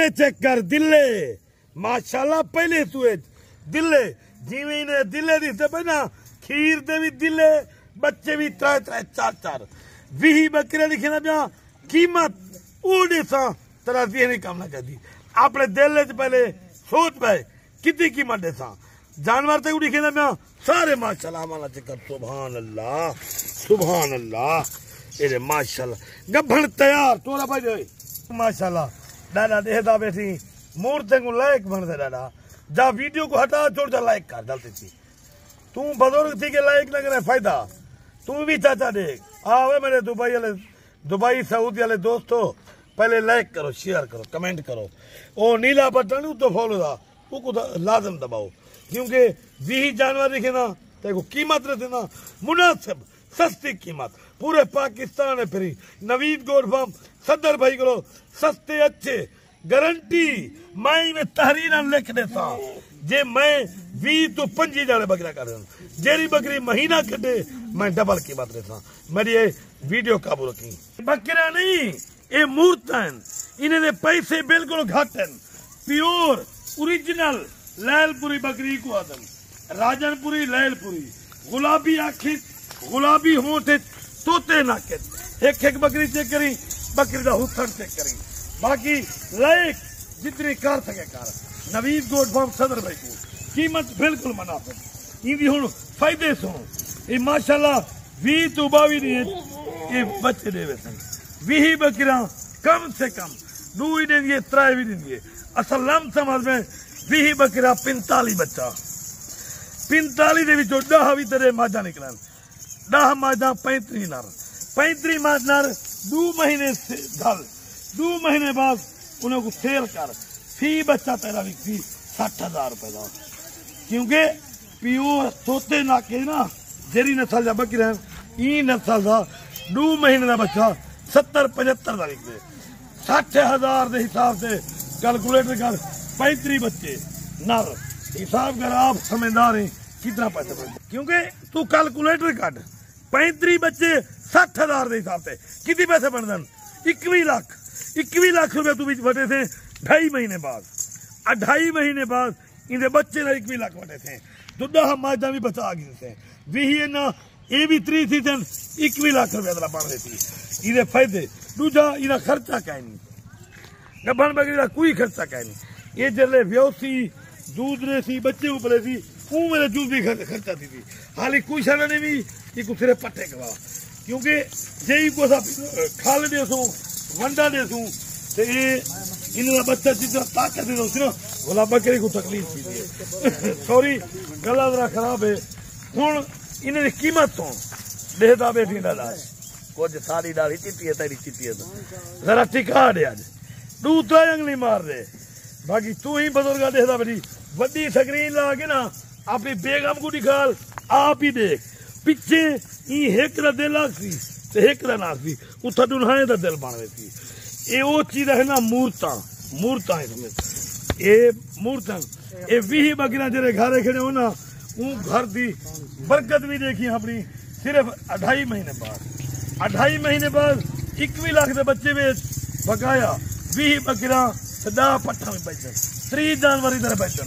दिले चेक कर दिले माशाल्लाह पहले तू दिले जिवें इन्हें दिले दिते पे ना खीर दे भी दिले बच्चे भी 3-3 4-4 20 बकरे लिखे ना पिया कीमत ओडे सा तेरा दी नहीं काम ना करदी अपने दिल च पहले सोच पे कितनी कीमत दे सा जानवर ते लिखे ना पिया सारे माशाल्लाह माला चकर सुभान अल्लाह ए माशाल्लाह गभण तैयार तोरा भाई माशाल्लाह दादा देखदा बैठी मूर्ति को लायक बन दे दादा जा वीडियो को हटा छोड़ जा लाइक कर जल्दी थी तू बुजुर्ग थी के लायक लग रहा है फायदा तू भी चाचा देख आवे मेरे दुबई सऊदी वाले दोस्तों पहले लाइक करो शेयर करो कमेंट करो ओ नीला बटन तो फॉलो दा वो लाजम दबाओ क्योंकि 20 जानवर दिखे ना तो कीमत रहते ना मुनासिब सस्ती कीमत पूरे पाकिस्तान है फिर नवीद गोड फार्म सदर भाई करो सस्ते अच्छे गारंटी मैं में तहरीर लिख देता जे मैं 20 तो 25 जाने बकरा कर जेरी बकरी महीना कटे मैं डबल कीमत देता मेरी ये वीडियो काबू रखी बकरा नहीं ये मूर्त इन्हें पैसे बिल्कुल घट हैं प्योर ओरिजिनल लैलपुरी बकरी को आदम राजनपुरी लैलपुरी गुलाबी आखिर गुलाबी होंठ तोते नाके एक बकरी चेक करी बकरी का हुसन चेक करी बाकी लायक जितनी कर सके कर नवीद गोड फार्म सदर भाई को कीमत बिल्कुल मुनासिब इनकी हुन फायदे सुनो ये माशाल्लाह 20 तो 22 नहीं ये बच्चे देवे सन 20 बकरा कम से कम 2 ही देंगे 3 भी देंगे असल लम समझ में 20 बकरा 45 बच्चा 45 दे विचों 10 भी तेरे माजा निकलन 10 माजा 35 नर 35 माज नर 2 महीने से घल 2 महीने बाद उन्हें को सेल कर फी बच्चा तेरा बिकती 60,000 रुपए का क्योंकि प्योर तोते नाके ना जेरी नस्ल जा बकरी ई नस्ल का 2 महीने का बच्चा 70-75 का बिकते 60,000 के हिसाब से कैलकुलेटर कर 35 बच्चे नर हिसाब कर आप समझदार हैं कितना पैसा बनता क्योंकि तू कैलकुलेटर काट 35 बच्चे 60,000 के हिसाब से कितने पैसे बन 21 लाख रुपए तू बटे थे 2.5 महीने बाद 2.5 महीने बाद इनके बच्चे 21 लाख बटे थे तो 10 माजा भी बचा गए थे भी ना ये भी 3 सीजन 21 लाख रुपए बन देती इधे फायदे दूजा इना खर्चा क्या नहीं गबन बकरी का कोई खर्चा क्या नहीं ये जल्ले व्योसी दूध सी बच्चे उपले सी वो मेरे दूध भी खर्चा थी हाल कोई शाना ने भी ये कुछ सिर्फ पट्टे कवा क्योंकि जे को खाल दे सू वंडा दे सू इनका बच्चा जितना ताकत दे दो बोला बकरी को तकलीफ थी सॉरी गला जरा खराब है हूं इन्हें कीमत तो देता बैठी दादा कुछ सारी डाली चिट्टी है तेरी चिट्टी है जरा टिका दे आज 2-3 अंगली मार दे बाकी तू ही बुजुर्ग देखता बैठी वड्डी स्क्रीन ला के ना अपनी बेगम को दिखाल आप ही देख पिछे एक का दिल आखसी ते एक का नाखसी उथा दुल्हने का दिल बन रही ये वो चीज है ना मूर्ता है समझ ये मूर्ता ये 20 बकरियां जेरे घरे खड़े हो ना वो घर की बरकत भी देखी अपनी सिर्फ 2.5 महीने बाद 2.5 महीने बाद 21 लाख के बच्चे बेच बकाया 20 बकरियां 10 पट्ठा में बचन 3 जानवर इधर बचन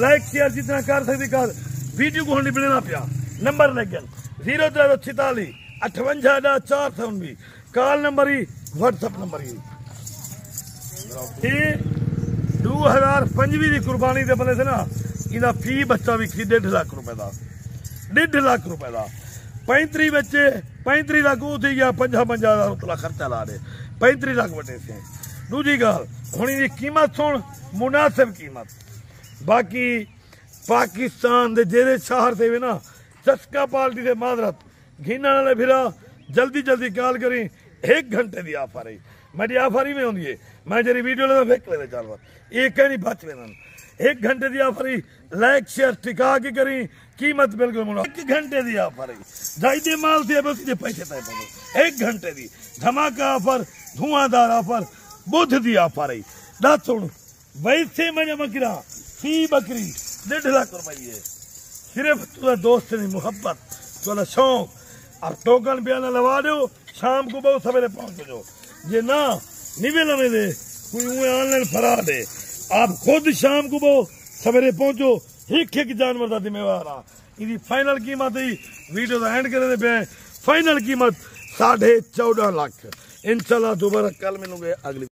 लाइक शेयर जितना कर सकते कर वीडियो को होने मिलना पिया नंबर लेकिन 0346 58 कॉल नंबर ही व्हाट्सएप नंबर ही 2025 की कुर्बानी दे बने थे ना इना फी बच्चा भी 1.5 लाख रुपए का 1.5 लाख रुपए का 35 बच्चे 35 लाख वो थी गया 50,000 खर्चा ला दे 35 लाख बटे थे दूजी गाल हूँ इनकी कीमत सुन मुनासिब कीमत बाकी पाकिस्तान के जेरे शहर से भी ना चस्का पार्टी से माजरत घीना वाले फिरा जल्दी जल्दी कॉल करी 1 घंटे की ऑफर है मेरी ऑफर ही में होंगी है मैं जरी वीडियो लेना फेंक लेने जानवर एक नहीं बच लेना 1 घंटे की ऑफर ही लाइक शेयर टिका के करी कीमत बिल्कुल मुना 1 घंटे की ऑफर है जायदे माल से बस ये पैसे तय पड़े 1 घंटे की धमाका ऑफर धुआंधार ऑफर बुध की ऑफर है दस सुन वैसे मैं बकरा फी बकरी 1.5 लाख रुपये सिर्फ तुझा दोस्त की मुहब्बत तुझा शौक और टोकन बयाना लगा दो शाम को बहुत सवेरे पहुंच जाओ ये ना निवे लवे दे कोई ऑनलाइन फराड है। आप खुद शाम को वो सवेरे पहुंचो, एक जानवर का जिम्मेवार आ। इनकी फाइनल कीमत ही वीडियो का एंड करे पे, फाइनल कीमत 14.5 लाख। इंशाल्लाह दोबारा कल मिलूंगे अगली।